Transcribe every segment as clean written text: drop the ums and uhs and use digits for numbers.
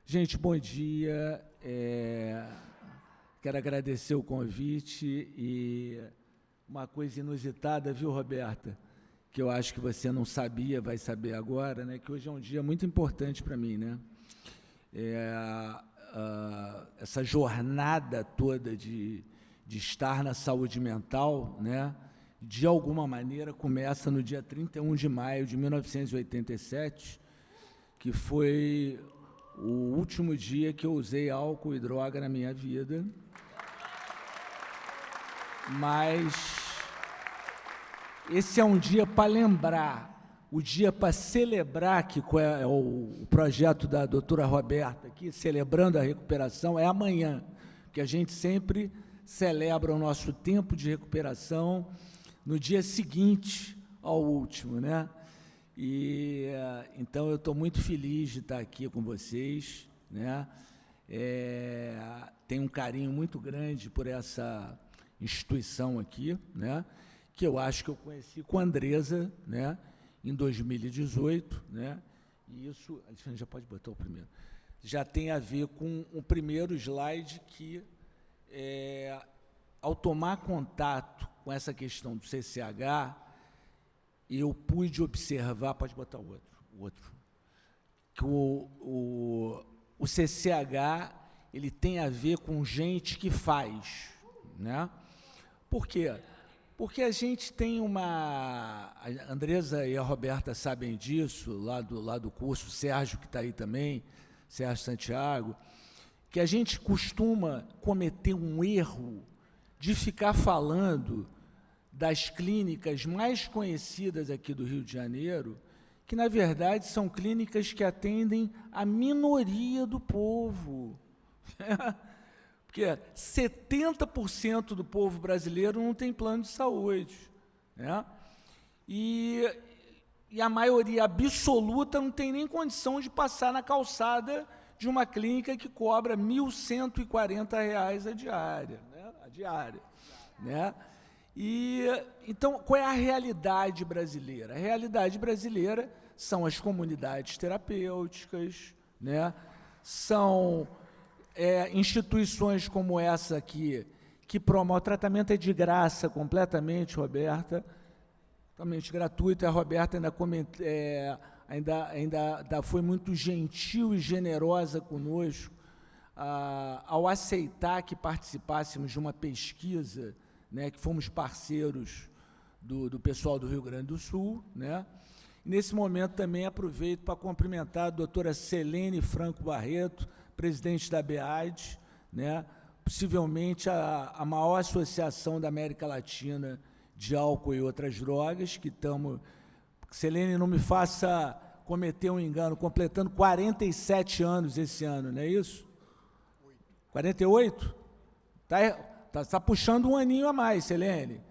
Gente, bom dia. Quero agradecer o convite e uma coisa inusitada, viu, Roberta? Que eu acho que você não sabia, vai saber agora, né? Que hoje é um dia muito importante para mim, né? Essa jornada toda de estar na saúde mental, né? De alguma maneira começa no dia 31 de maio de 1987, que foi o último dia que eu usei álcool e droga na minha vida. Mas esse é um dia para lembrar, o dia para celebrar, que é o projeto da doutora Roberta aqui, celebrando a recuperação, é amanhã, que a gente sempre celebra o nosso tempo de recuperação no dia seguinte ao último, né? E então eu estou muito feliz de estar aqui com vocês, né? Tenho um carinho muito grande por essa instituição aqui, né? Que eu acho que eu conheci com a Andresa, né? Em 2018, né? E isso, Alexandre, já pode botar o primeiro. Já tem a ver com o primeiro slide que, ao tomar contato com essa questão do CCH, eu pude observar, pode botar o outro, que o CCH ele tem a ver com gente que faz, né? Por quê? Porque a gente tem a Andresa e a Roberta sabem disso, lá do curso, o Sérgio que está aí também, Sérgio Santiago, que a gente costuma cometer um erro de ficar falando das clínicas mais conhecidas aqui do Rio de Janeiro, que, na verdade, são clínicas que atendem a minoria do povo. Porque 70% do povo brasileiro não tem plano de saúde, né? E a maioria absoluta não tem nem condição de passar na calçada de uma clínica que cobra R$ 1.140 a diária, né? E, então, qual é a realidade brasileira? A realidade brasileira são as comunidades terapêuticas, né? São instituições como essa aqui, que promovem, o tratamento é de graça completamente, Roberta, totalmente gratuito. A Roberta ainda foi muito gentil e generosa conosco ao aceitar que participássemos de uma pesquisa, né, que fomos parceiros do pessoal do Rio Grande do Sul, né? Nesse momento também aproveito para cumprimentar a doutora Selene Franco Barreto, presidente da BEAD, né? Possivelmente a maior associação da América Latina de álcool e outras drogas, que estamos... Selene, não me faça cometer um engano, completando 47 anos esse ano, não é isso? 48? Está puxando um aninho a mais, Selene.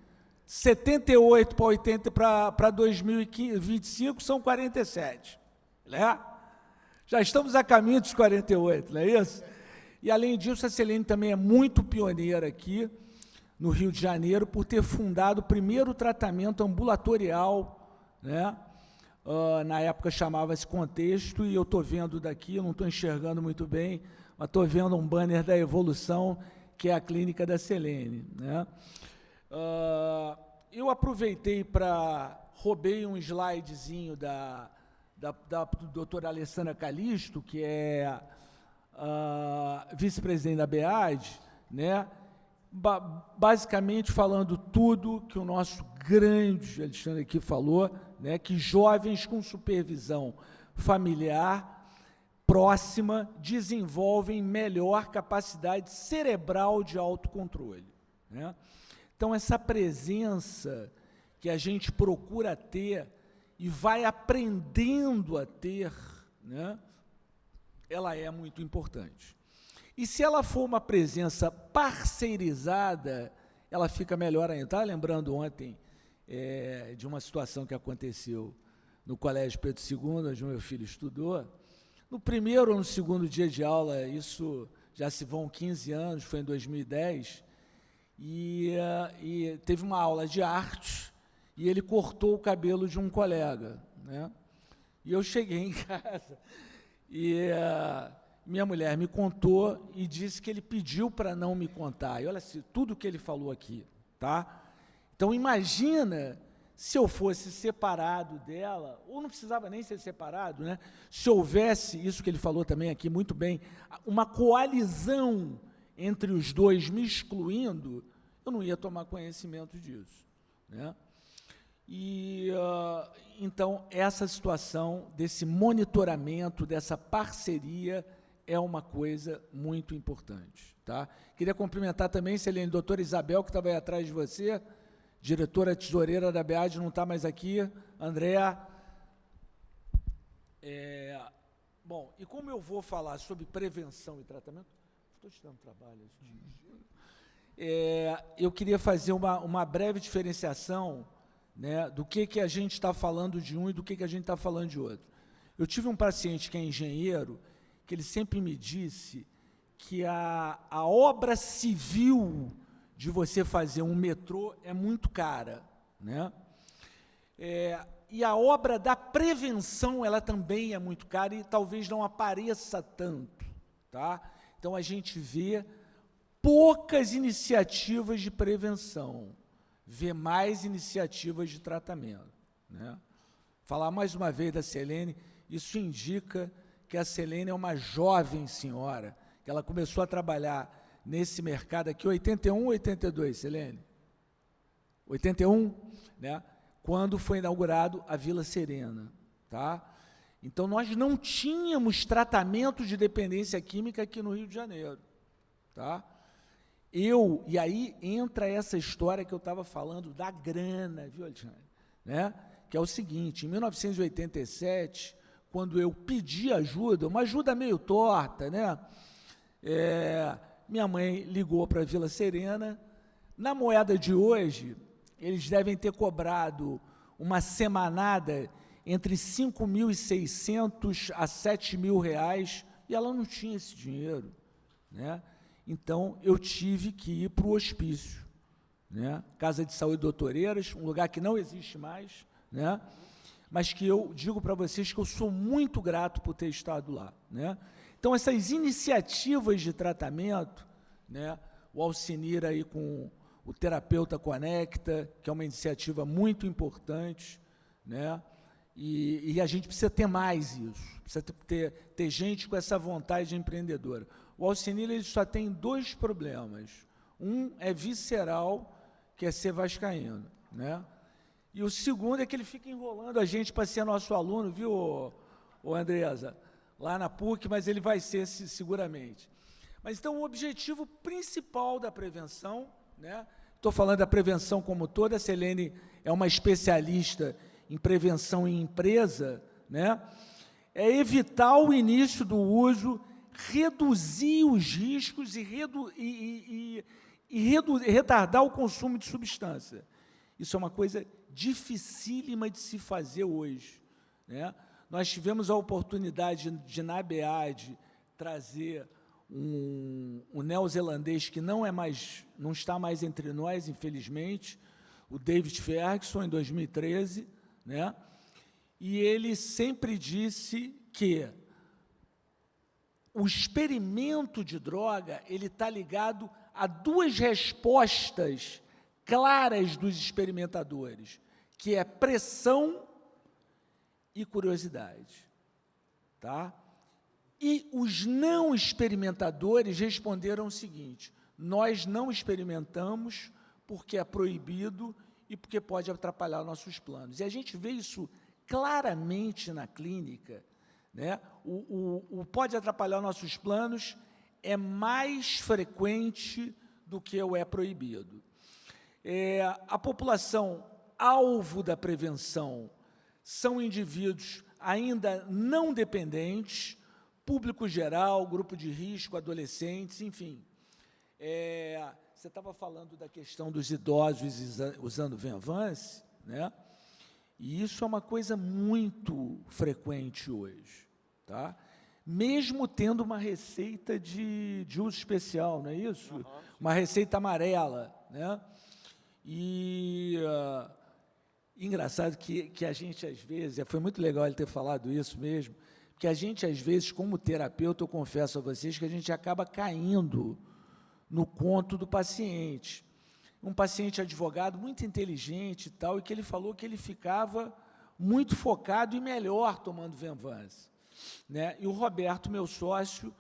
78 para 80 para 2025 são 47, né? Já estamos a caminho dos 48, não é isso? E, além disso, a Selene também é muito pioneira aqui no Rio de Janeiro por ter fundado o primeiro tratamento ambulatorial, né? Na época chamava-se Contexto, e eu estou vendo daqui, eu não estou enxergando muito bem, mas estou vendo um banner da Evolução, que é a clínica da Selene, né? Eu aproveitei roubei um slidezinho da doutora Alessandra Calisto, que é vice-presidente da BEAD, né? Basicamente falando tudo que o nosso grande Alexandre aqui falou, né? Que jovens com supervisão familiar próxima desenvolvem melhor capacidade cerebral de autocontrole, né? Então, essa presença que a gente procura ter e vai aprendendo a ter, né, ela é muito importante. E se ela for uma presença parceirizada, ela fica melhor ainda. Estava lembrando ontem de uma situação que aconteceu no Colégio Pedro II, onde o meu filho estudou. No primeiro ou no segundo dia de aula, isso já se vão 15 anos, foi em 2010, e teve uma aula de arte, e ele cortou o cabelo de um colega, né? E eu cheguei em casa, e minha mulher me contou e disse que ele pediu para não me contar. E olha tudo que ele falou aqui, tá? Então, imagina se eu fosse separado dela, ou não precisava nem ser separado, né? Se houvesse, isso que ele falou também aqui muito bem, uma coalizão entre os dois me excluindo, eu não ia tomar conhecimento disso, né? E, então, essa situação desse monitoramento, dessa parceria, é uma coisa muito importante, tá? Queria cumprimentar também, Selene, a doutora Isabel, que estava aí atrás de você, diretora tesoureira da BEAD, não está mais aqui, Andréa. Bom, e como eu vou falar sobre prevenção e tratamento, estou te dando trabalho, eu queria fazer uma breve diferenciação, né, do que a gente está falando de um e do que a gente está falando de outro. Eu tive um paciente que é engenheiro, que ele sempre me disse que a obra civil de você fazer um metrô é muito cara, né? E a obra da prevenção, ela também é muito cara e talvez não apareça tanto, tá? Então, a gente vê poucas iniciativas de prevenção, vê mais iniciativas de tratamento, né? Falar mais uma vez da Selene, isso indica que a Selene é uma jovem senhora, que ela começou a trabalhar nesse mercado aqui, 81 ou 82, Selene? 81, né? Quando foi inaugurado a Vila Serena, tá? Então, nós não tínhamos tratamento de dependência química aqui no Rio de Janeiro, tá? E aí entra essa história que eu estava falando da grana, viu, Alexandre? Né? Que é o seguinte, em 1987, quando eu pedi ajuda, uma ajuda meio torta, né? Minha mãe ligou para a Vila Serena. Na moeda de hoje, eles devem ter cobrado uma semanada entre 5.600 a 7.000 reais, e ela não tinha esse dinheiro, né? Então, eu tive que ir para o hospício, né? Casa de Saúde Doutoreiras, um lugar que não existe mais, né? Mas que eu digo para vocês que eu sou muito grato por ter estado lá, né? Então, essas iniciativas de tratamento, né? O Alcinir aí com o Terapeuta Conecta, que é uma iniciativa muito importante, né? E a gente precisa ter mais isso, precisa ter gente com essa vontade empreendedora. O Alcinir, ele só tem 2 problemas. Um é visceral, que é ser vascaíno, né? E o segundo é que ele fica enrolando a gente para ser nosso aluno, viu, ô Andresa? Lá na PUC, mas ele vai ser seguramente. Mas, então, o objetivo principal da prevenção, né? Estou falando da prevenção como toda, a Selene é uma especialista em prevenção em empresa, né? É evitar o início do uso, reduzir os riscos e retardar o consumo de substância. Isso é uma coisa dificílima de se fazer hoje, né? Nós tivemos a oportunidade de, na BEAD, trazer um neozelandês que não está mais entre nós, infelizmente, o David Ferguson, em 2013, né? E ele sempre disse que o experimento de droga, ele está ligado a 2 respostas claras dos experimentadores, que é pressão e curiosidade, tá? E os não experimentadores responderam o seguinte: nós não experimentamos porque é proibido e porque pode atrapalhar nossos planos. E a gente vê isso claramente na clínica, né? O pode atrapalhar nossos planos é mais frequente do que o é proibido. A população alvo da prevenção são indivíduos ainda não dependentes, público geral, grupo de risco, adolescentes, enfim. Você estava falando da questão dos idosos usando Venvance, né? E isso é uma coisa muito frequente hoje, tá? Mesmo tendo uma receita de uso especial, não é isso? Uhum. Uma receita amarela, né? E engraçado que a gente, às vezes, foi muito legal ele ter falado isso mesmo, Porque a gente, às vezes, como terapeuta, eu confesso a vocês que a gente acaba caindo no conto do paciente. Um paciente advogado muito inteligente e tal, e que ele falou que ele ficava muito focado e melhor tomando Venvanse, né? E o Roberto, meu sócio,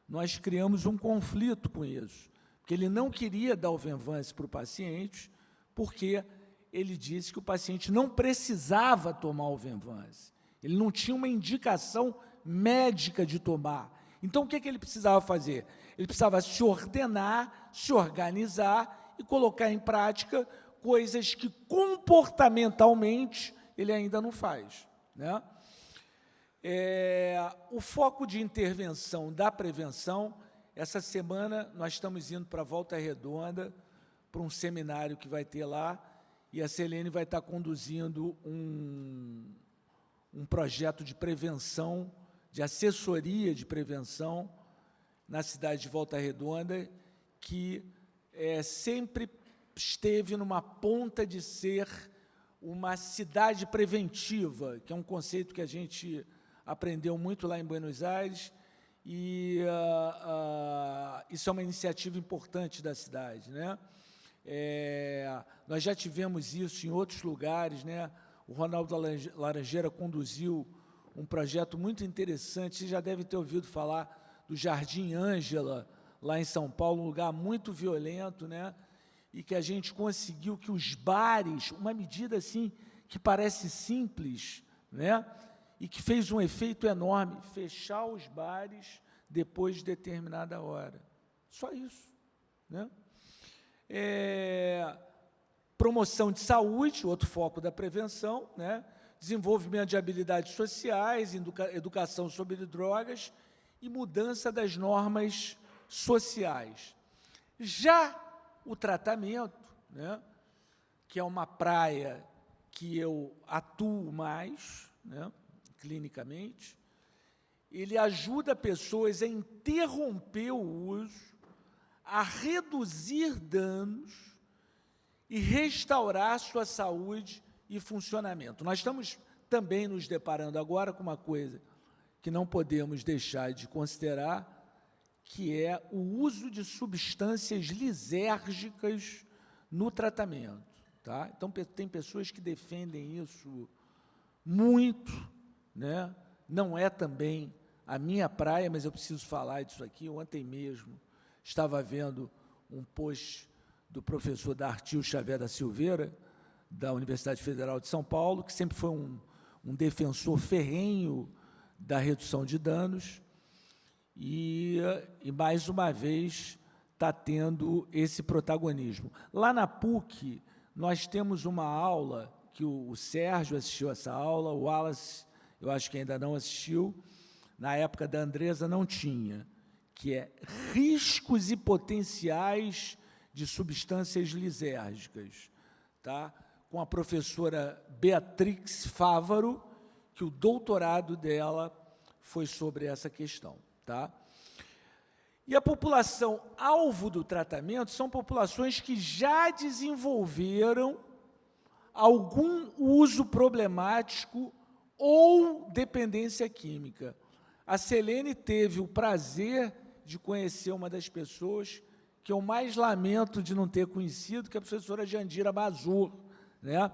nós criamos um conflito com isso, porque ele não queria dar o Venvanse para o paciente, porque ele disse que o paciente não precisava tomar o Venvanse, ele não tinha uma indicação médica de tomar. Então, o que ele precisava fazer? Ele precisava se ordenar, se organizar e colocar em prática coisas que comportamentalmente ele ainda não faz, né? O foco de intervenção da prevenção, essa semana nós estamos indo para a Volta Redonda, para um seminário que vai ter lá, e a Selene vai estar conduzindo um projeto de prevenção, de assessoria de prevenção, na cidade de Volta Redonda, que sempre esteve numa ponta de ser uma cidade preventiva, que é um conceito que a gente aprendeu muito lá em Buenos Aires, e isso é uma iniciativa importante da cidade, né? Nós já tivemos isso em outros lugares, né? O Ronaldo Laranjeira conduziu um projeto muito interessante, você já deve ter ouvido falar do Jardim Ângela, lá em São Paulo, um lugar muito violento, né? E que a gente conseguiu que os bares, uma medida assim que parece simples, né? E que fez um efeito enorme, fechar os bares depois de determinada hora. Só isso, né? Promoção de saúde, outro foco da prevenção, né? Desenvolvimento de habilidades sociais, educação sobre drogas e mudança das normas sociais. Já o tratamento, né, que é uma praia que eu atuo mais, né, clinicamente, ele ajuda pessoas a interromper o uso, a reduzir danos e restaurar sua saúde e funcionamento. Nós estamos também nos deparando agora com uma coisa que não podemos deixar de considerar, que é o uso de substâncias lisérgicas no tratamento, tá? Então, tem pessoas que defendem isso muito, né? Não é também a minha praia, mas eu preciso falar disso aqui. Ontem mesmo estava vendo um post do professor Dartil Xavier da Silveira, da Universidade Federal de São Paulo, que sempre foi um defensor ferrenho da redução de danos, e mais uma vez está tendo esse protagonismo. Lá na PUC, nós temos uma aula, que o Sérgio assistiu essa aula, o Wallace, eu acho que ainda não assistiu, na época da Andresa não tinha, que é riscos e potenciais de substâncias lisérgicas, tá? Com a professora Beatrix Fávaro, que o doutorado dela foi sobre essa questão, tá? E a população alvo do tratamento são populações que já desenvolveram algum uso problemático ou dependência química. A Selene teve o prazer de conhecer uma das pessoas que eu mais lamento de não ter conhecido, que é a professora Jandira Mazur, né?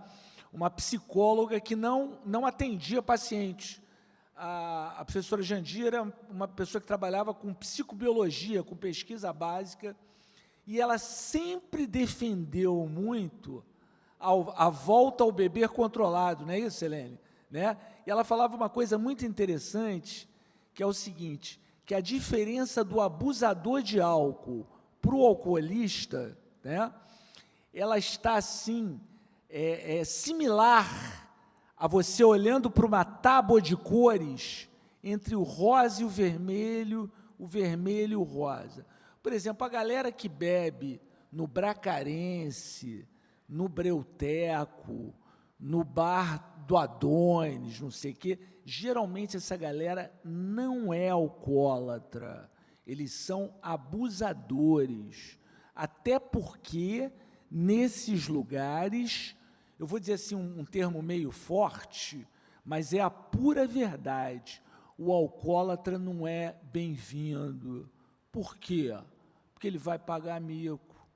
Uma psicóloga que não atendia pacientes. A professora Jandira era uma pessoa que trabalhava com psicobiologia, com pesquisa básica, e ela sempre defendeu muito a volta ao beber controlado, não é isso, Selene? Né? E ela falava uma coisa muito interessante, que é o seguinte, que a diferença do abusador de álcool para o alcoolista, né, ela está, assim, similar a você olhando para uma tábua de cores entre o rosa e o vermelho e o rosa. Por exemplo, a galera que bebe no Bracarense, no Breuteco, no bar do Adonis, não sei o quê, geralmente essa galera não é alcoólatra, eles são abusadores, até porque nesses lugares, eu vou dizer assim um termo meio forte, mas é a pura verdade, o alcoólatra não é bem-vindo. Por quê? Porque ele vai pagar mico,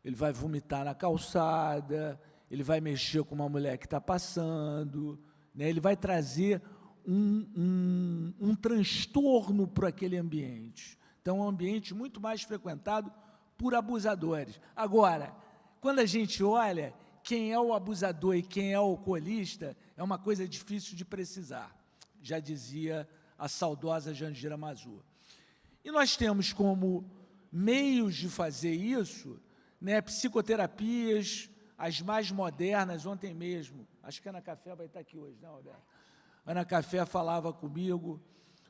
ele vai vomitar na calçada, ele vai mexer com uma mulher que está passando, né? Ele vai trazer um transtorno para aquele ambiente. Então, é um ambiente muito mais frequentado por abusadores. Agora, quando a gente olha quem é o abusador e quem é o alcoolista, é uma coisa difícil de precisar, já dizia a saudosa Jandira Mazur. E nós temos como meios de fazer isso, né, psicoterapias, as mais modernas. Ontem mesmo, acho que a Ana Café vai estar aqui hoje, não, Alberto? A Ana Café falava comigo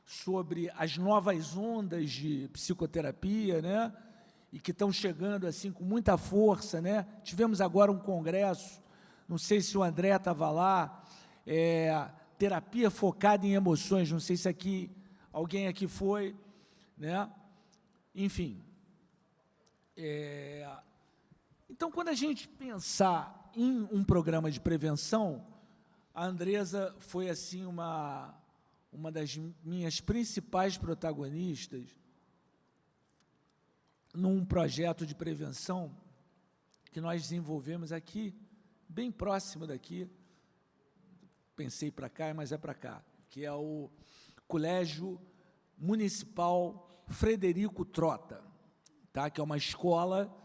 sobre as novas ondas de psicoterapia, né, e que estão chegando assim com muita força, né? Tivemos agora um congresso, não sei se o André estava lá, terapia focada em emoções, não sei se aqui alguém aqui foi, né? Enfim. Então, quando a gente pensar em um programa de prevenção, a Andresa foi assim uma das minhas principais protagonistas num projeto de prevenção que nós desenvolvemos aqui, bem próximo daqui, pensei para cá, mas é para cá, que é o Colégio Municipal Frederico Trota, tá? Que é uma escola,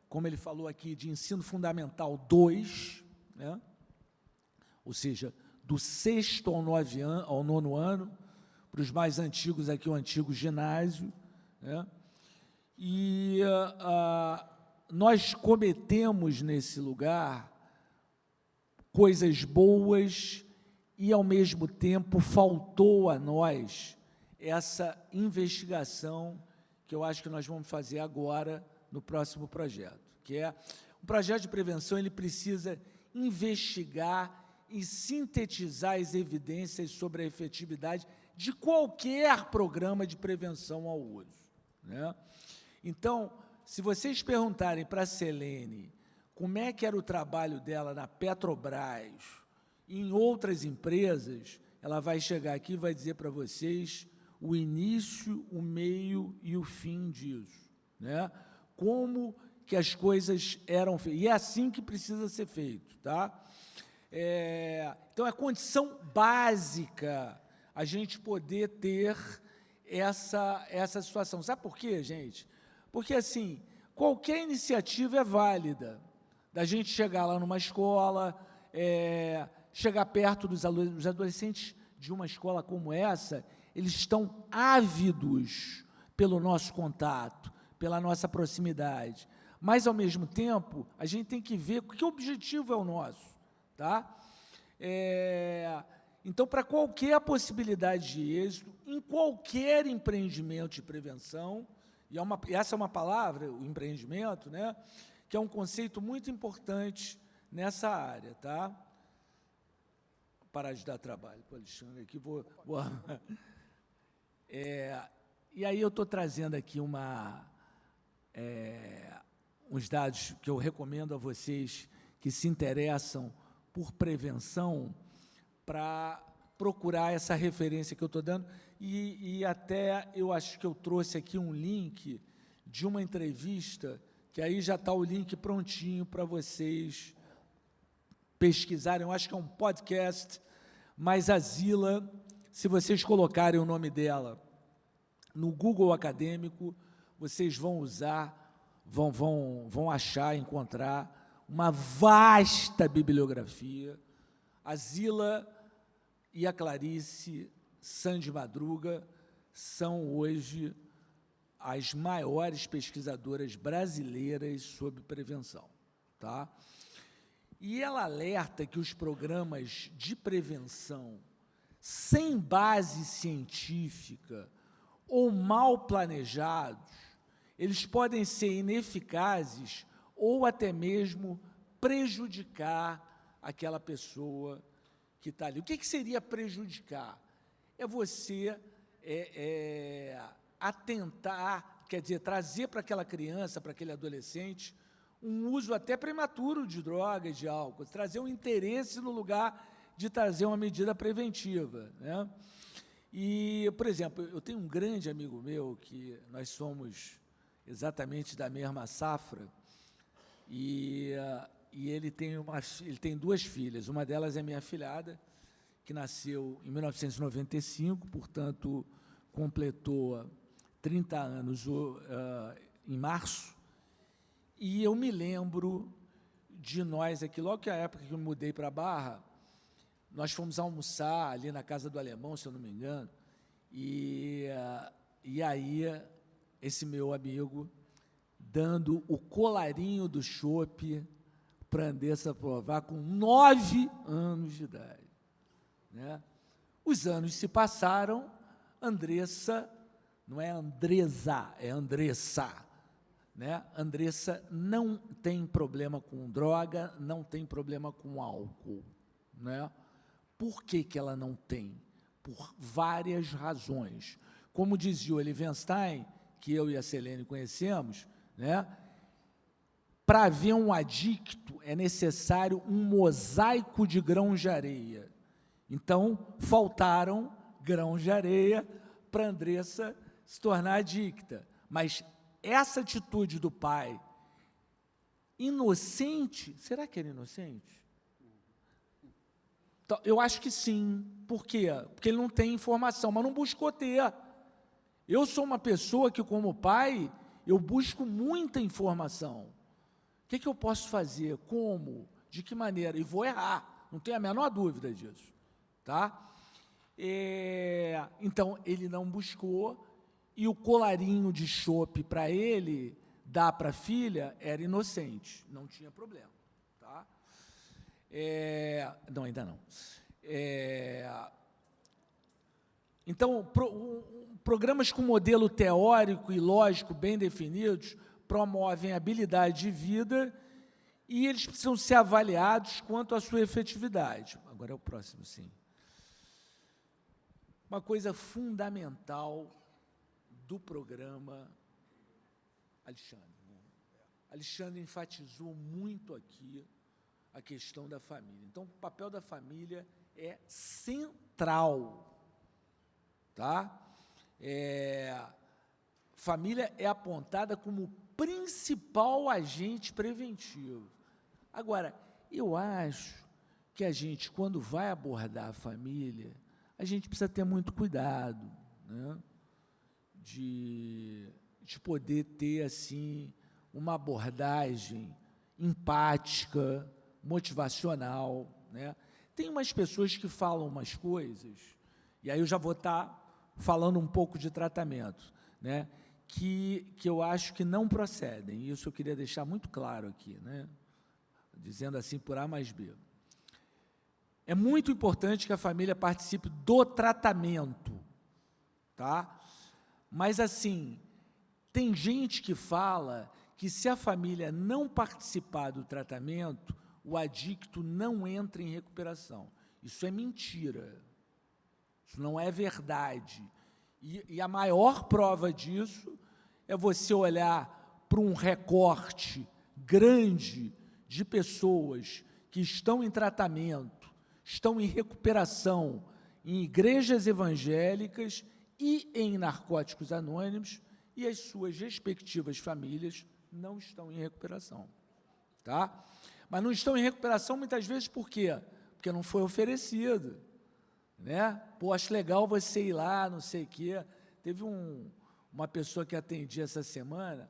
como ele falou aqui, de ensino fundamental 2, né? Ou seja, do 6º ao 9º ano, para os mais antigos aqui, o antigo ginásio, né? E nós cometemos nesse lugar coisas boas e, ao mesmo tempo, faltou a nós essa investigação que eu acho que nós vamos fazer agora no próximo projeto, que é um projeto de prevenção. Ele precisa investigar e sintetizar as evidências sobre a efetividade de qualquer programa de prevenção ao uso, né? Então, se vocês perguntarem para a Selene como é que era o trabalho dela na Petrobras e em outras empresas, ela vai chegar aqui e vai dizer para vocês o início, o meio e o fim disso, né? Como que as coisas eram feitas. E é assim que precisa ser feito, tá? Então, é condição básica a gente poder ter essa situação. Sabe por quê, gente? Porque, assim, qualquer iniciativa é válida, da gente chegar lá numa escola, chegar perto dos alunos. Os adolescentes de uma escola como essa, eles estão ávidos pelo nosso contato, pela nossa proximidade, mas, ao mesmo tempo, a gente tem que ver que objetivo é o nosso, tá? Então, para qualquer possibilidade de êxito, em qualquer empreendimento de prevenção, e essa é uma palavra, o empreendimento, né, que é um conceito muito importante nessa área, tá? Vou parar de dar trabalho para o Alexandre aqui, e aí eu estou trazendo aqui uns dados que eu recomendo a vocês que se interessam por prevenção, para procurar essa referência que eu estou dando, e até eu acho que eu trouxe aqui um link de uma entrevista, que aí já está o link prontinho para vocês pesquisarem. Eu acho que é um podcast, mas a Zila, se vocês colocarem o nome dela no Google Acadêmico, vocês vão achar, encontrar uma vasta bibliografia. A Zila e a Clarice Sande Madruga são hoje as maiores pesquisadoras brasileiras sobre prevenção, tá? E ela alerta que os programas de prevenção sem base científica ou mal planejados, eles podem ser ineficazes ou até mesmo prejudicar aquela pessoa que está ali. O que seria prejudicar? É você atentar, quer dizer, trazer para aquela criança, para aquele adolescente, um uso até prematuro de droga e de álcool, trazer um interesse no lugar de trazer uma medida preventiva, né? E, por exemplo, eu tenho um grande amigo meu, que nós somos exatamente da mesma safra, e ele tem duas filhas. Uma delas é minha afilhada, que nasceu em 1995, portanto, completou 30 anos em março, e eu me lembro de nós aqui, logo que a época que eu me mudei para a Barra, nós fomos almoçar ali na casa do Alemão, se eu não me engano, e aí esse meu amigo dando o colarinho do chopp para a Andressa provar com 9 anos de idade, né? Os anos se passaram, Andressa, não é Andresa, é Andressa, né? Andressa não tem problema com droga, não tem problema com álcool, né? Por que que ela não tem? Por várias razões. Como dizia o Olivenstein, que eu e a Selene conhecemos, né? Para haver um adicto é necessário um mosaico de grãos de areia. Então, faltaram grãos de areia para a Andressa se tornar adicta. Mas essa atitude do pai, inocente, será que era inocente? Então, eu acho que sim. Por quê? Porque ele não tem informação, mas não buscou ter. Eu sou uma pessoa que, como pai, eu busco muita informação. O que eu posso fazer? Como? De que maneira? E vou errar, não tenho a menor dúvida disso. Tá? Então, ele não buscou, e o colarinho de chopp para ele, dar para a filha, era inocente, não tinha problema. Tá? Não, ainda não. Então, programas com modelo teórico e lógico bem definidos promovem habilidade de vida e eles precisam ser avaliados quanto à sua efetividade. Agora é o próximo, sim. Uma coisa fundamental do programa, Alexandre enfatizou muito aqui a questão da família. Então, o papel da família é central, tá? Família é apontada como o principal agente preventivo. Agora, eu acho que a gente, quando vai abordar a família, a gente precisa ter muito cuidado, né? De poder ter, assim, uma abordagem empática, motivacional, né? Tem umas pessoas que falam umas coisas, e aí eu já vou estar falando um pouco de tratamento, né? Que eu acho que não procedem, isso eu queria deixar muito claro aqui, né? Dizendo assim por A mais B. É muito importante que a família participe do tratamento, tá? Mas, assim, tem gente que fala que se a família não participar do tratamento, o adicto não entra em recuperação. Isso é mentira. Isso não é verdade. E a maior prova disso é você olhar para um recorte grande de pessoas que estão em tratamento, estão em recuperação em igrejas evangélicas e em narcóticos anônimos, e as suas respectivas famílias não estão em recuperação, tá? Mas não estão em recuperação muitas vezes por quê? Porque não foi oferecido, né? Pô, acho legal você ir lá, não sei o quê. Teve uma pessoa que atendi essa semana,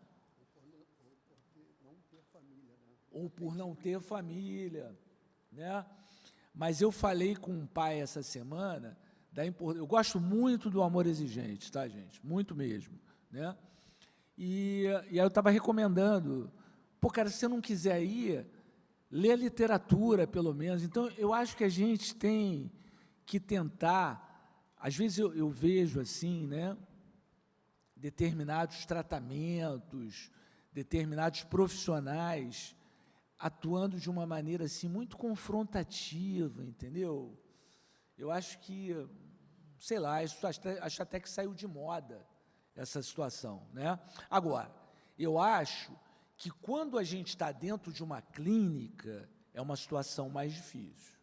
ou por não ter família, né? Mas eu falei com um pai essa semana, eu gosto muito do amor exigente, tá, gente? Muito mesmo, né? E aí eu estava recomendando, pô, cara, se você não quiser ir, lê a literatura, pelo menos. Então, eu acho que a gente tem que tentar, às vezes eu vejo assim, né, determinados tratamentos, determinados profissionais atuando de uma maneira assim muito confrontativa, entendeu? Eu acho que, sei lá, acho até que saiu de moda essa situação, né? Agora, eu acho que quando a gente está dentro de uma clínica, é uma situação mais difícil,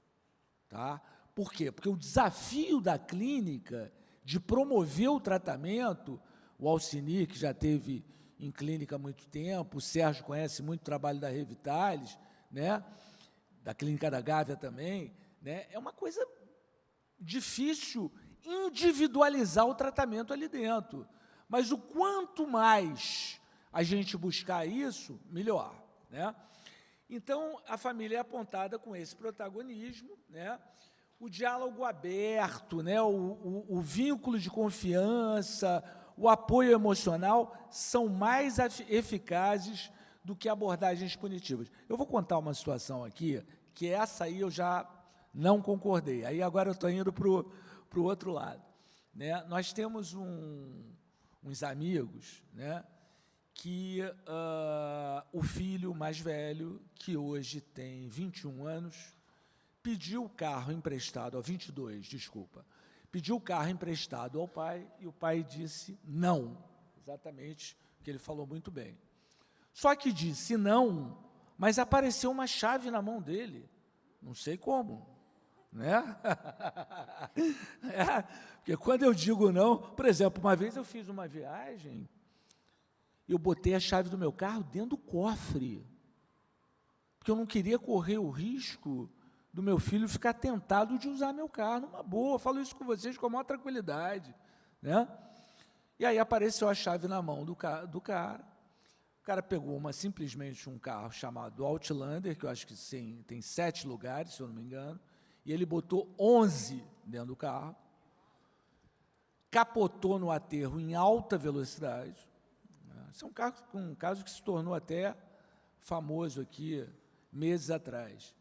tá? Por quê? Porque o desafio da clínica de promover o tratamento. O Alcini, que já teve em clínica há muito tempo, o Sérgio conhece muito o trabalho da Revitalis, né? Da Clínica da Gávea também, né? É uma coisa difícil individualizar o tratamento ali dentro, mas o quanto mais a gente buscar isso, melhor, né? Então, a família é apontada com esse protagonismo, né? O diálogo aberto, né? O vínculo de confiança, o apoio emocional são mais eficazes do que abordagens punitivas. Eu vou contar uma situação aqui, que essa aí eu já não concordei. Aí agora eu estou indo para o outro lado, né? Nós temos uns amigos, né, que o filho mais velho, que hoje tem 21 anos, pediu o carro emprestado, 22, desculpa, pediu o carro emprestado ao pai, e o pai disse não, exatamente o que ele falou muito bem. Só que disse não, mas apareceu uma chave na mão dele, não sei como, né? Porque quando eu digo não, por exemplo, uma vez eu fiz uma viagem, eu botei a chave do meu carro dentro do cofre, porque eu não queria correr o risco do meu filho ficar tentado de usar meu carro, numa boa, eu falo isso com vocês com a maior tranquilidade, né? E aí apareceu a chave na mão do cara, o cara pegou simplesmente um carro chamado Outlander, que eu acho que sim, tem 7 lugares, se eu não me engano, e ele botou 11 dentro do carro, capotou no aterro em alta velocidade. Esse é um caso que se tornou até famoso aqui, meses atrás.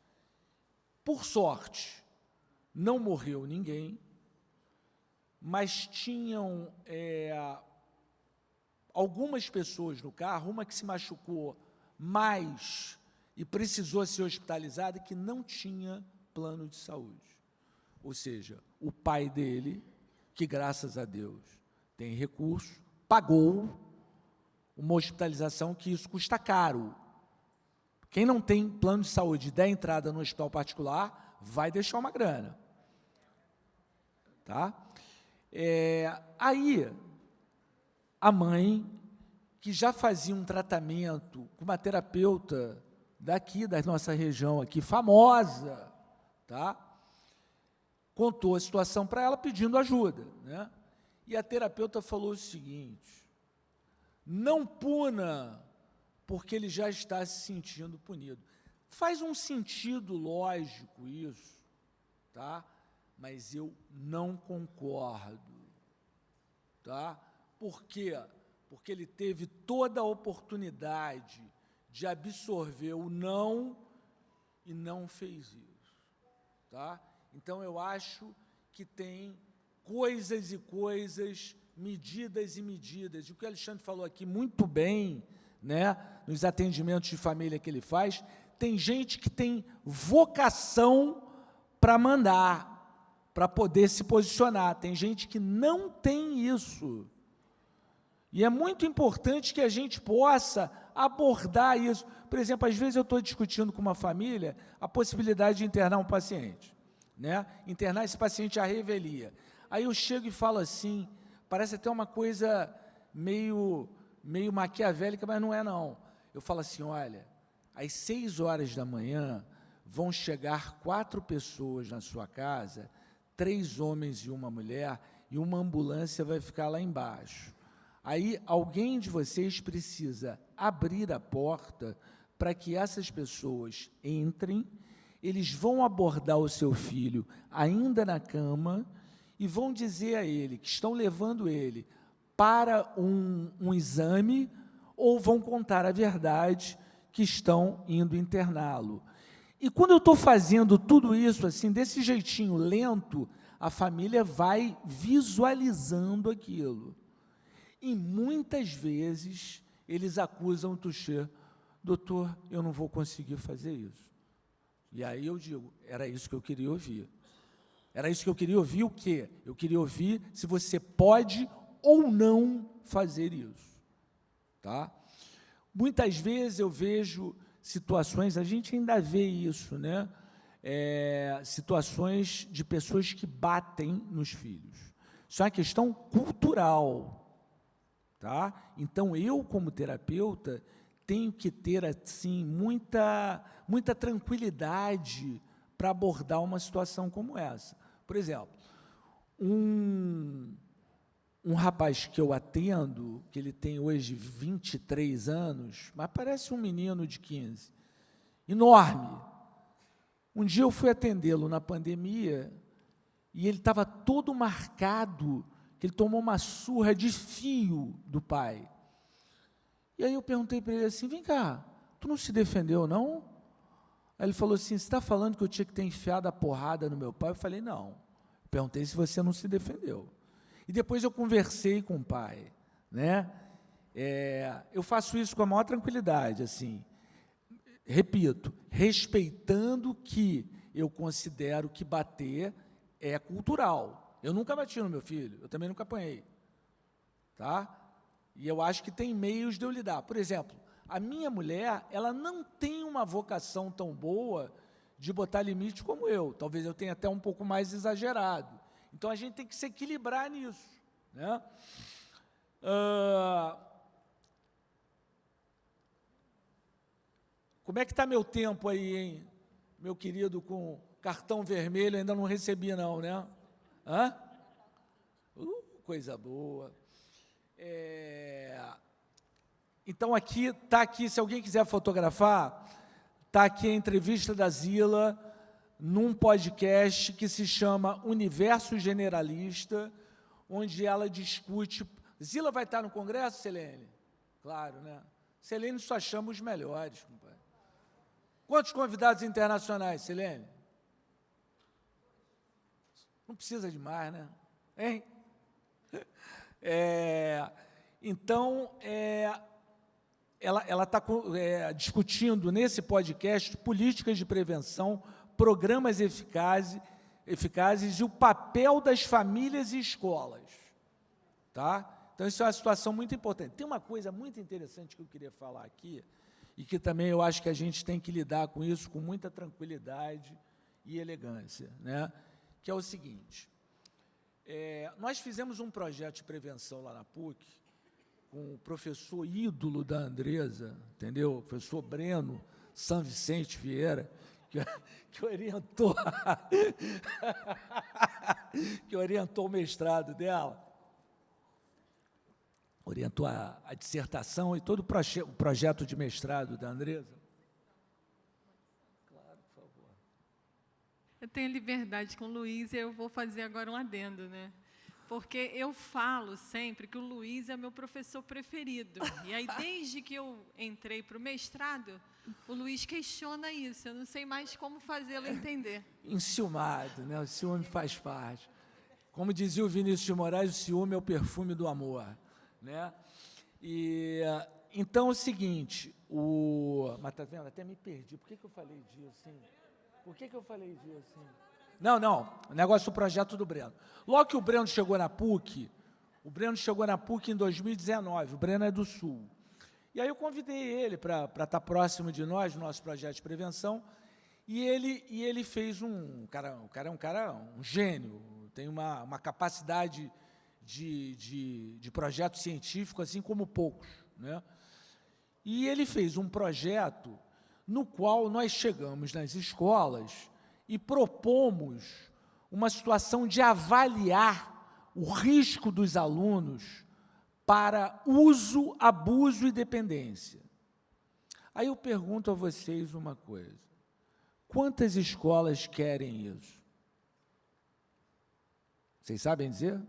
Por sorte, não morreu ninguém, mas tinham algumas pessoas no carro, uma que se machucou mais e precisou ser hospitalizada, que não tinha plano de saúde. Ou seja, o pai dele, que graças a Deus tem recurso, pagou uma hospitalização, que isso custa caro. Quem não tem plano de saúde e der entrada no hospital particular, vai deixar uma grana. Tá? Aí, a mãe, que já fazia um tratamento com uma terapeuta daqui, da nossa região aqui, famosa, tá? Contou a situação para ela, pedindo ajuda, né? E a terapeuta falou o seguinte: não puna, porque ele já está se sentindo punido. Faz um sentido lógico isso, tá? Mas eu não concordo, tá? Por quê? Porque ele teve toda a oportunidade de absorver o não e não fez isso, tá? Então, eu acho que tem coisas e coisas, medidas e medidas. E o que o Alexandre falou aqui muito bem, né, nos atendimentos de família que ele faz, tem gente que tem vocação para mandar, para poder se posicionar. Tem gente que não tem isso. E é muito importante que a gente possa abordar isso. Por exemplo, às vezes eu estou discutindo com uma família a possibilidade de internar um paciente, né? Internar esse paciente à revelia. Aí eu chego e falo assim, parece até uma coisa meio maquiavélica, mas não é não. Eu falo assim, olha, às 6 horas da manhã vão chegar 4 pessoas na sua casa, 3 homens e uma mulher, e uma ambulância vai ficar lá embaixo. Aí alguém de vocês precisa abrir a porta para que essas pessoas entrem, eles vão abordar o seu filho ainda na cama e vão dizer a ele que estão levando ele para um exame, ou vão contar a verdade que estão indo interná-lo. E quando eu estou fazendo tudo isso, assim, desse jeitinho lento, a família vai visualizando aquilo. E muitas vezes eles acusam o Touché, doutor, eu não vou conseguir fazer isso. E aí eu digo, era isso que eu queria ouvir. Era isso que eu queria ouvir o quê? Eu queria ouvir se você pode ou não fazer isso. Tá? Muitas vezes eu vejo situações, a gente ainda vê isso, né? Situações de pessoas que batem nos filhos. Isso é uma questão cultural, tá? Então, eu, como terapeuta, tenho que ter, assim, muita tranquilidade para abordar uma situação como essa. Por exemplo, um rapaz que eu atendo, que ele tem hoje 23 anos, mas parece um menino de 15, enorme. Um dia eu fui atendê-lo na pandemia e ele estava todo marcado, que ele tomou uma surra de fio do pai. E aí eu perguntei para ele assim, vem cá, tu não se defendeu, não? Aí ele falou assim, você está falando que eu tinha que ter enfiado a porrada no meu pai? Eu falei, não. Perguntei se você não se defendeu. E depois eu conversei com o pai, né? Eu faço isso com a maior tranquilidade, assim, repito, respeitando que eu considero que bater é cultural. Eu nunca bati no meu filho, eu também nunca apanhei, tá? E eu acho que tem meios de eu lidar. Por exemplo, a minha mulher, ela não tem uma vocação tão boa de botar limite como eu. Talvez eu tenha até um pouco mais exagerado. Então, a gente tem que se equilibrar nisso, né? Como é que está meu tempo aí, hein? Meu querido, com cartão vermelho, ainda não recebi não, né? Hã? Coisa boa. Então, está aqui, se alguém quiser fotografar, está aqui a entrevista da Zila, num podcast que se chama Universo Generalista, onde ela discute... Zila vai estar no Congresso, Selene? Claro, né? Selene só chama os melhores, compadre. Quantos convidados internacionais, Selene? Não precisa de mais, né? Hein? Então, ela está discutindo nesse podcast políticas de prevenção, programas eficazes e o papel das famílias e escolas. Tá? Então, isso é uma situação muito importante. Tem uma coisa muito interessante que eu queria falar aqui, e que também eu acho que a gente tem que lidar com isso com muita tranquilidade e elegância, né? Que é o seguinte, nós fizemos um projeto de prevenção lá na PUC, com o professor ídolo da Andresa, entendeu? O professor Breno San Vicente Vieira, que orientou, que orientou o mestrado dela, orientou a dissertação e todo o projeto de mestrado da Andresa. Claro, por favor. Eu tenho liberdade com o Luiz e eu vou fazer agora um adendo, né? Porque eu falo sempre que o Luiz é meu professor preferido. E aí, desde que eu entrei para o mestrado, o Luiz questiona isso. Eu não sei mais como fazê-lo entender. Enciumado, né? O ciúme faz parte. Como dizia o Vinícius de Moraes, o ciúme é o perfume do amor, né? E, então, é o seguinte, mas tá vendo? Até me perdi. Por que eu falei disso, assim? Por que eu falei disso, assim? Não, o negócio do projeto do Breno. Logo que o Breno chegou na PUC, em 2019, o Breno é do Sul. E aí eu convidei ele para estar próximo de nós, no nosso projeto de prevenção, e ele fez um gênio, tem uma capacidade de projeto científico, assim como poucos, né? E ele fez um projeto no qual nós chegamos nas escolas e propomos uma situação de avaliar o risco dos alunos para uso, abuso e dependência. Aí eu pergunto a vocês uma coisa, quantas escolas querem isso? Vocês sabem dizer?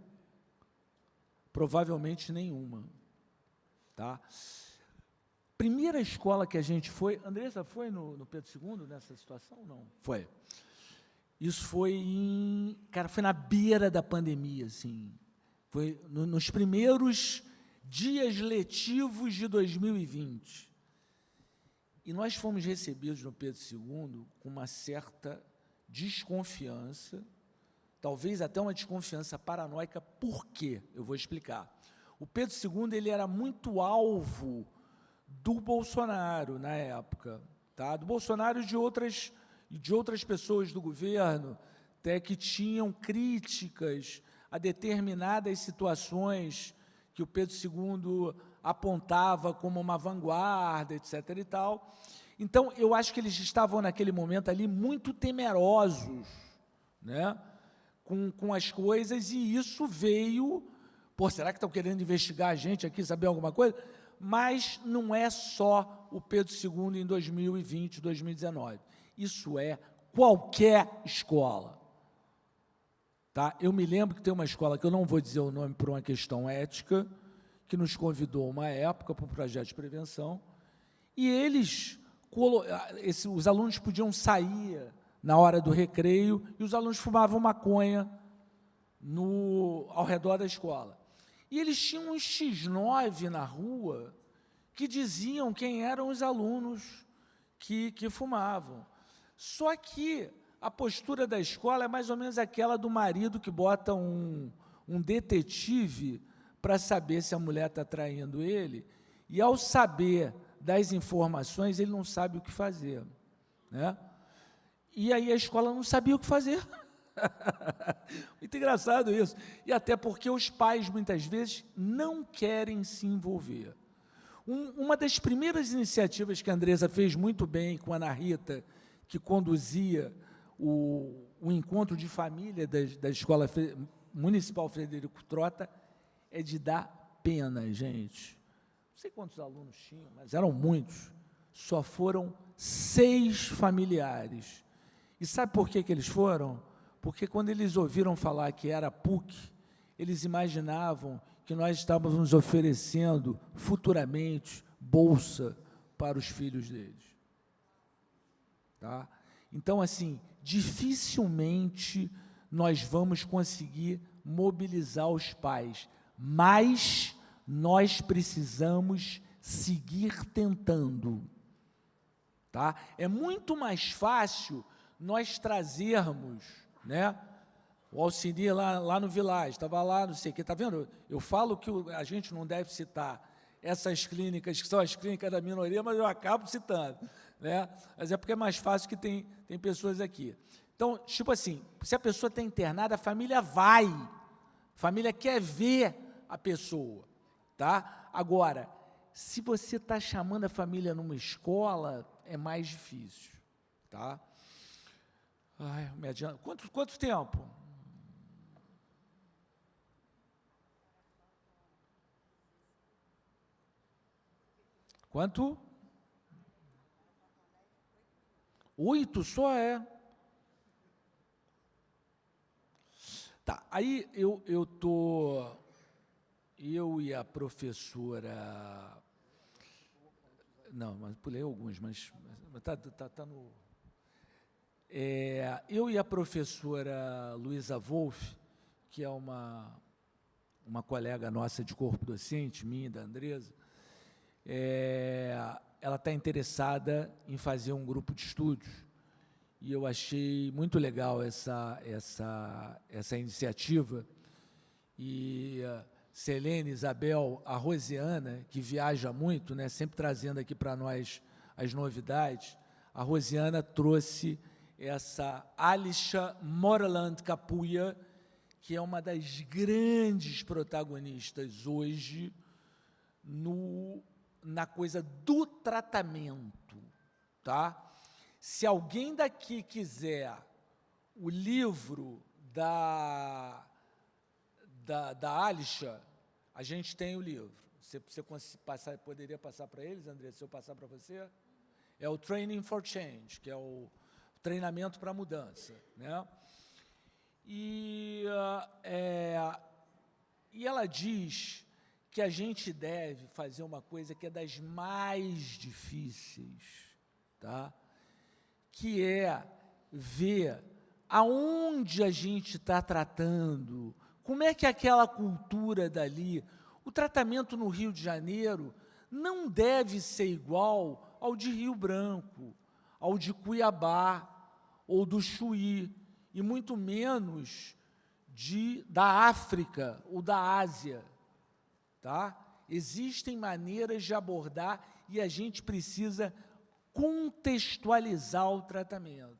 Provavelmente nenhuma, tá? Primeira escola que a gente foi, Andressa foi no Pedro II nessa situação? Não, foi. Isso foi foi na beira da pandemia, assim, foi nos primeiros dias letivos de 2020. E nós fomos recebidos no Pedro II com uma certa desconfiança, talvez até uma desconfiança paranoica. Por quê? Eu vou explicar. O Pedro II ele era muito alvo do Bolsonaro na época, tá? Do Bolsonaro e de outras pessoas do governo, até que tinham críticas a determinadas situações que o Pedro II apontava como uma vanguarda, etc. e tal. Então, eu acho que eles estavam, naquele momento ali, muito temerosos, né, com as coisas, e isso veio... Pô, será que estão querendo investigar a gente aqui, saber alguma coisa? Mas não é só o Pedro II em 2020, 2019. Isso é qualquer escola. Tá? Eu me lembro que tem uma escola, que eu não vou dizer o nome por uma questão ética, que nos convidou uma época para um projeto de prevenção, e os alunos podiam sair na hora do recreio, e os alunos fumavam maconha ao redor da escola. E eles tinham um X9 na rua que diziam quem eram os alunos que fumavam. Só que a postura da escola é mais ou menos aquela do marido que bota um detetive para saber se a mulher está traindo ele, e ao saber das informações, ele não sabe o que fazer, né? E aí a escola não sabia o que fazer. Muito engraçado isso. E até porque os pais, muitas vezes, não querem se envolver. Uma das primeiras iniciativas que a Andresa fez muito bem com a Ana Rita, que conduzia o encontro de família da Escola Municipal Frederico Trota, é de dar pena, gente. Não sei quantos alunos tinham, mas eram muitos. Só foram 6 familiares. E sabe por que eles foram? Porque quando eles ouviram falar que era PUC, eles imaginavam que nós estávamos nos oferecendo futuramente bolsa para os filhos deles. Tá? Então, assim, dificilmente nós vamos conseguir mobilizar os pais, mas nós precisamos seguir tentando. Tá? É muito mais fácil nós trazermos, né, o Alcini lá no Village, estava lá, não sei o que, está vendo? Eu falo que a gente não deve citar essas clínicas, que são as clínicas da minoria, mas eu acabo citando, né? Mas é porque é mais fácil que tem pessoas aqui. Então, tipo assim, se a pessoa está internada, a família vai, a família quer ver a pessoa, tá? Agora, se você está chamando a família numa escola, é mais difícil, tá? Ai, me adianta. Quanto tempo? Quanto? 8 só é. Tá, aí eu e a professora, não, mas pulei alguns, mas tá no... eu e a professora Luísa Wolff, que é uma colega nossa de corpo docente, minha e da Andresa, ela está interessada em fazer um grupo de estudos, e eu achei muito legal essa iniciativa, e Selene, Isabel, a Rosiana, que viaja muito, né, sempre trazendo aqui para nós as novidades, a Rosiana trouxe essa Alisha Moreland Capuia, que é uma das grandes protagonistas hoje na coisa do tratamento, tá? Se alguém daqui quiser o livro da Alisha, a gente tem o livro. Você poderia passar para eles, André, se eu passar para você? É o Training for Change, que é o treinamento para a mudança, né? E ela diz que a gente deve fazer uma coisa que é das mais difíceis, tá? Que é ver aonde a gente está tratando, como é que aquela cultura dali, o tratamento no Rio de Janeiro não deve ser igual ao de Rio Branco, ao de Cuiabá, ou do Chuí, e muito menos da África ou da Ásia, tá? Existem maneiras de abordar e a gente precisa contextualizar o tratamento.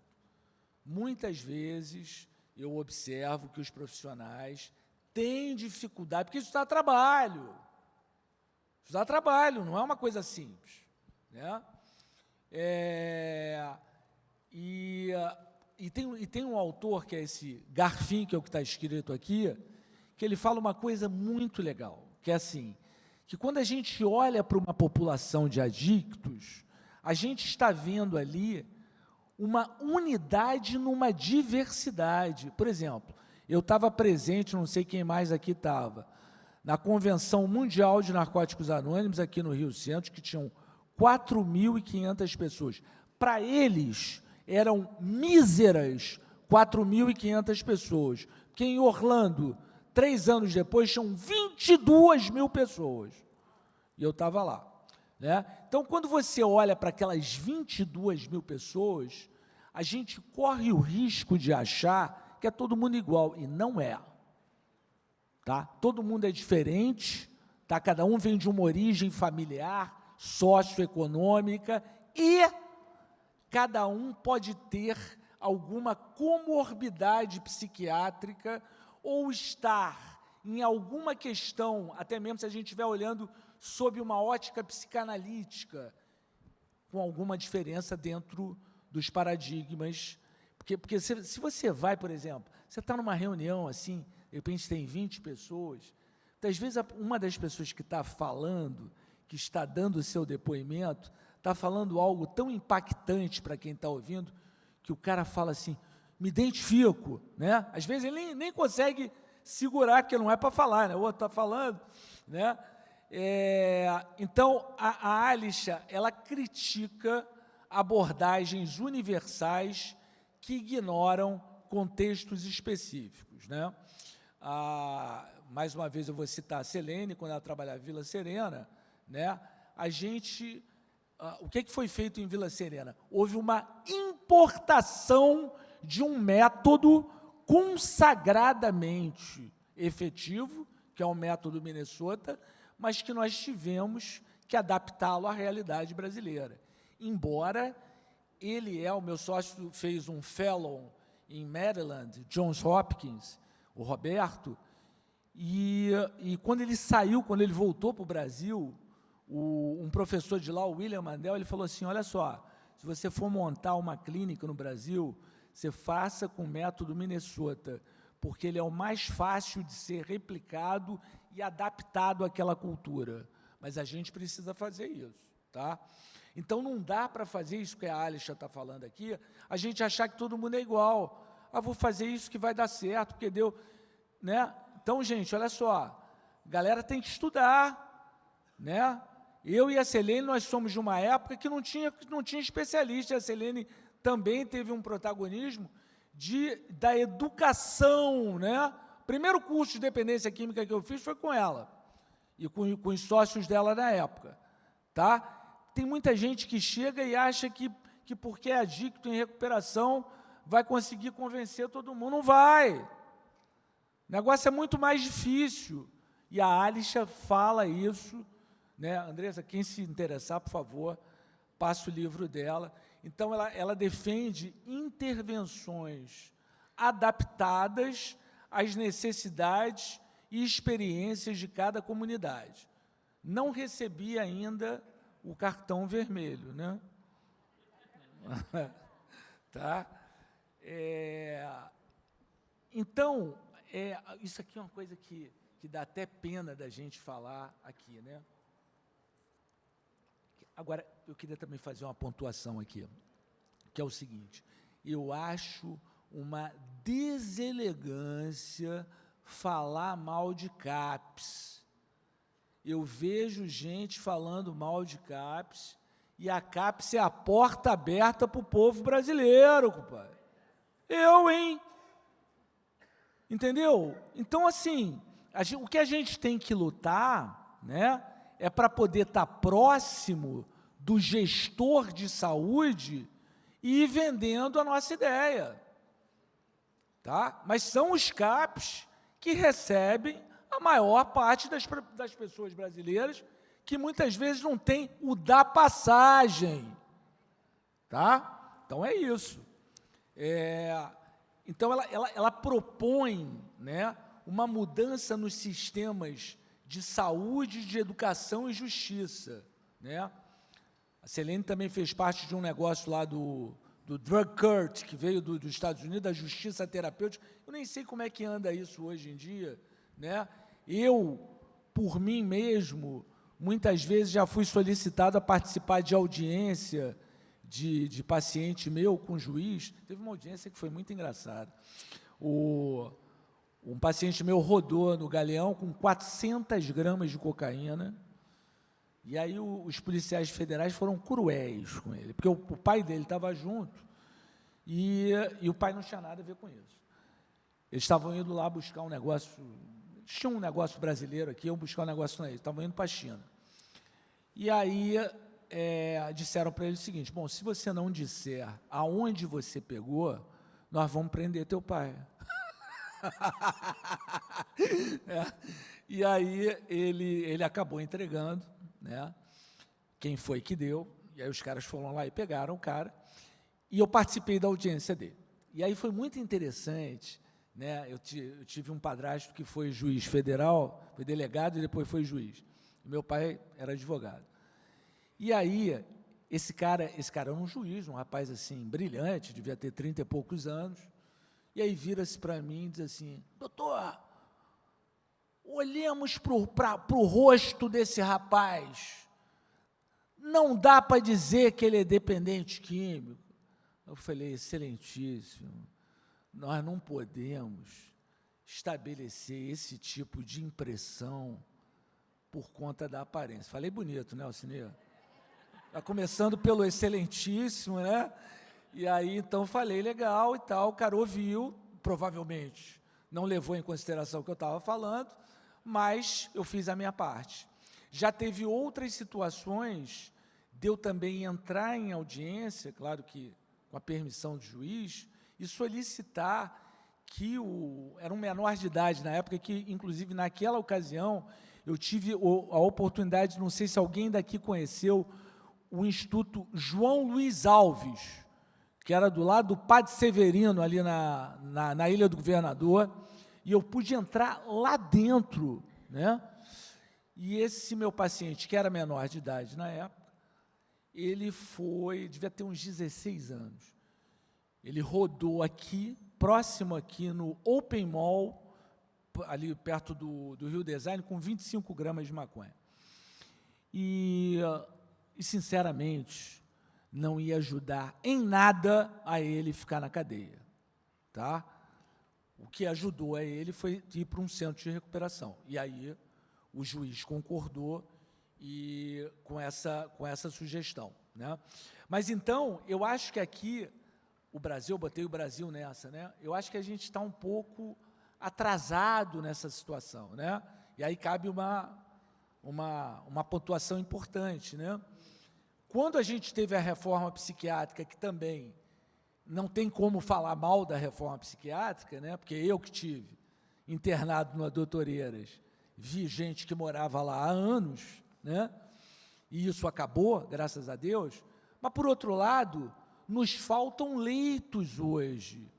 Muitas vezes eu observo que os profissionais tem dificuldade, porque isso dá trabalho. Isso dá trabalho, não é uma coisa simples, né? E tem um autor, que é esse Garfinkel, que está escrito aqui, que ele fala uma coisa muito legal, que é assim, que quando a gente olha para uma população de adictos, a gente está vendo ali uma unidade numa diversidade. Por exemplo, eu estava presente, não sei quem mais aqui estava, na Convenção Mundial de Narcóticos Anônimos, aqui no Rio Centro, que tinham 4.500 pessoas. Para eles, eram míseras 4.500 pessoas, porque em Orlando, 3 anos depois, tinham 22 mil pessoas, e eu estava lá, né? Então, quando você olha para aquelas 22 mil pessoas, a gente corre o risco de achar que é todo mundo igual, e não é. Tá? Todo mundo é diferente, tá? Cada um vem de uma origem familiar, socioeconômica, e cada um pode ter alguma comorbidade psiquiátrica ou estar em alguma questão, até mesmo se a gente estiver olhando sob uma ótica psicanalítica, com alguma diferença dentro dos paradigmas. Porque se você vai, por exemplo, você está numa reunião assim, de repente tem 20 pessoas, às vezes uma das pessoas que está falando, que está dando o seu depoimento, está falando algo tão impactante para quem está ouvindo, que o cara fala assim, me identifico, né? Às vezes ele nem consegue segurar, porque não é para falar, né? O outro está falando, né? Então, a Alisha, ela critica abordagens universais que ignoram contextos específicos, né? Mais uma vez eu vou citar a Selene, quando ela trabalhava em Vila Serena, né? O que foi feito em Vila Serena? Houve uma importação de um método consagradamente efetivo, que é o método Minnesota, mas que nós tivemos que adaptá-lo à realidade brasileira. Embora o meu sócio fez um fellow em Maryland, Johns Hopkins, o Roberto, e quando ele saiu, quando ele voltou para o Brasil, um professor de lá, o William Mandel, ele falou assim, olha só, se você for montar uma clínica no Brasil, você faça com o método Minnesota, porque ele é o mais fácil de ser replicado e adaptado àquela cultura. Mas a gente precisa fazer isso, tá? Então, não dá para fazer isso que a Alisha está falando aqui, a gente achar que todo mundo é igual. Vou fazer isso que vai dar certo, porque deu, né? Então, gente, olha só, a galera tem que estudar, né? Eu e a Selene, nós somos de uma época que não tinha especialista, a Selene também teve um protagonismo da educação, né? O primeiro curso de dependência química que eu fiz foi com ela, e com os sócios dela na época, tá? Tem muita gente que chega e acha que porque é adicto em recuperação, vai conseguir convencer todo mundo. Não vai. O negócio é muito mais difícil. E a Alisha fala isso, né? Andressa, quem se interessar, por favor, passe o livro dela. Então, ela defende intervenções adaptadas às necessidades e experiências de cada comunidade. Não recebi ainda o cartão vermelho, né? Tá? Então, isso aqui é uma coisa que dá até pena da gente falar aqui, né? Agora, eu queria também fazer uma pontuação aqui, que é o seguinte, eu acho uma deselegância falar mal de CAPS. Eu vejo gente falando mal de CAPS, e a CAPS é a porta aberta para o povo brasileiro, compadre. Hein? Entendeu? Então, assim, o que a gente tem que lutar, né, é para poder estar próximo do gestor de saúde e ir vendendo a nossa ideia. Tá? Mas são os CAPs que recebem a maior parte das pessoas brasileiras, que muitas vezes não tem o da passagem. Tá? Então, é isso. Então, ela propõe, né, uma mudança nos sistemas de saúde, de educação e justiça, né? A Selene também fez parte de um negócio lá do Drug Court, que veio dos Estados Unidos, da justiça terapêutica. Eu nem sei como é que anda isso hoje em dia, né? Eu, por mim mesmo, muitas vezes já fui solicitado a participar de audiência de paciente meu com juiz. Teve uma audiência que foi muito engraçada. Um paciente meu rodou no Galeão com 400 gramas de cocaína, e aí os policiais federais foram cruéis com ele, porque o pai dele estava junto, e o pai não tinha nada a ver com isso. Eles estavam indo lá buscar um negócio, tinha um negócio brasileiro aqui, iam buscar um negócio lá, eles estavam indo para a China. E aí disseram para ele o seguinte: bom, se você não disser aonde você pegou, nós vamos prender teu pai. E aí ele acabou entregando, né, quem foi que deu, e aí os caras foram lá e pegaram o cara, e eu participei da audiência dele. E aí foi muito interessante, né, eu tive um padrasto que foi juiz federal, foi delegado e depois foi juiz. E meu pai era advogado. E aí, esse cara era um juiz, um rapaz assim, brilhante, devia ter 30 e poucos anos, e aí vira-se para mim e diz assim: doutor, olhemos para o rosto desse rapaz, não dá para dizer que ele é dependente químico. Eu falei: excelentíssimo, nós não podemos estabelecer esse tipo de impressão por conta da aparência. Falei bonito, né, Alcinê? Está começando pelo excelentíssimo, né? E aí, então, falei legal e tal, o cara ouviu, provavelmente não levou em consideração o que eu estava falando, mas eu fiz a minha parte. Já teve outras situações de eu também entrar em audiência, claro que com a permissão do juiz, e solicitar que era um menor de idade na época, que, inclusive, naquela ocasião, eu tive a oportunidade, não sei se alguém daqui conheceu, o Instituto João Luiz Alves, que era do lado do Padre Severino, ali na Ilha do Governador, e eu pude entrar lá dentro, né? E esse meu paciente, que era menor de idade na época, ele devia ter uns 16 anos, ele rodou aqui, próximo aqui no Open Mall, ali perto do Rio Design, com 25 gramas de maconha. E sinceramente, não ia ajudar em nada a ele ficar na cadeia, tá? O que ajudou a ele foi ir para um centro de recuperação. E aí o juiz concordou com essa sugestão, né? Mas então, eu acho que aqui, o Brasil, eu botei o Brasil nessa, né? Eu acho que a gente está um pouco atrasado nessa situação, né? E aí cabe uma pontuação importante, né? Quando a gente teve a reforma psiquiátrica, que também não tem como falar mal da reforma psiquiátrica, né? Porque eu que tive internado no Doutoreiras, vi gente que morava lá há anos, né? E isso acabou, graças a Deus. Mas, por outro lado, nos faltam leitos hoje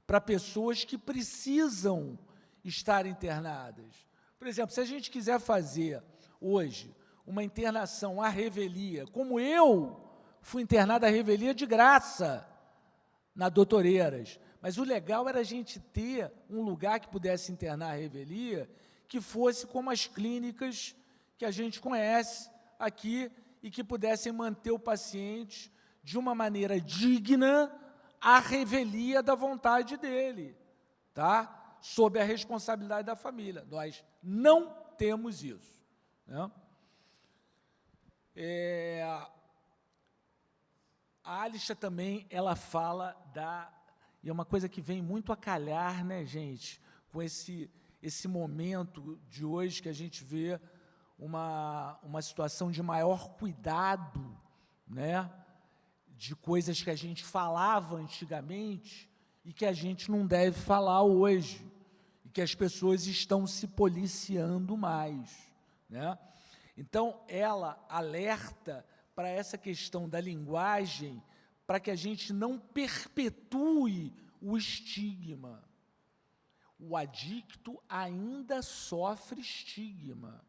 para pessoas que precisam estar internadas. Por exemplo, se a gente quiser fazer hoje uma internação à revelia, como eu fui internado à revelia de graça na Doutoreiras, mas o legal era a gente ter um lugar que pudesse internar à revelia, que fosse como as clínicas que a gente conhece aqui e que pudessem manter o paciente de uma maneira digna à revelia da vontade dele, tá? Sob a responsabilidade da família. Nós não temos isso, né? A Alicia também, ela fala e é uma coisa que vem muito a calhar, né, gente, com esse momento de hoje que a gente vê uma situação de maior cuidado, né, de coisas que a gente falava antigamente e que a gente não deve falar hoje, e que as pessoas estão se policiando mais, né? Então, ela alerta para essa questão da linguagem, para que a gente não perpetue o estigma. o adicto ainda sofre estigma.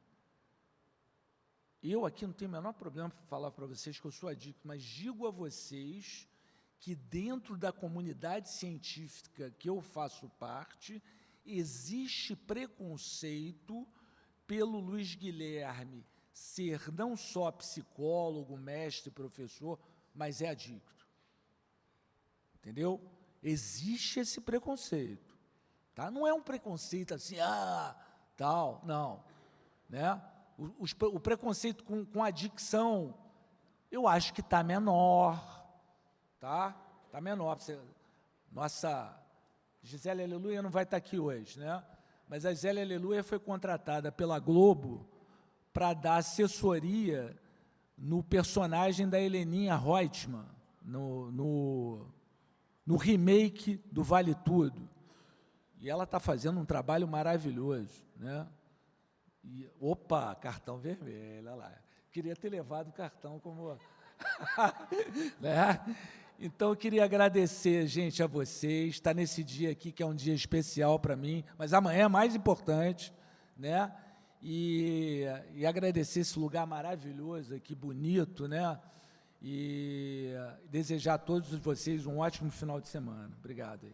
Eu aqui não tenho o menor problema para falar para vocês que eu sou adicto, mas digo a vocês que dentro da comunidade científica que eu faço parte, existe preconceito pelo Luiz Guilherme ser não só psicólogo, mestre, professor, mas é adicto. Entendeu? Existe esse preconceito. Tá? Não é um preconceito assim, tal, não. Né? O preconceito com adicção, eu acho que está menor. Tá? Está menor. Nossa Gisele Aleluia não vai estar aqui hoje, né? Mas a Gisele Aleluia foi contratada pela Globo para dar assessoria no personagem da Heleninha Reutemann, no remake do Vale Tudo. E ela está fazendo um trabalho maravilhoso, né? E, opa, cartão vermelho, olha lá. Queria ter levado o cartão como... né? Então, eu queria agradecer, gente, a vocês, estar nesse dia aqui, que é um dia especial para mim, mas amanhã é mais importante, né? E agradecer esse lugar maravilhoso aqui, bonito, né? E desejar a todos vocês um ótimo final de semana. Obrigado aí.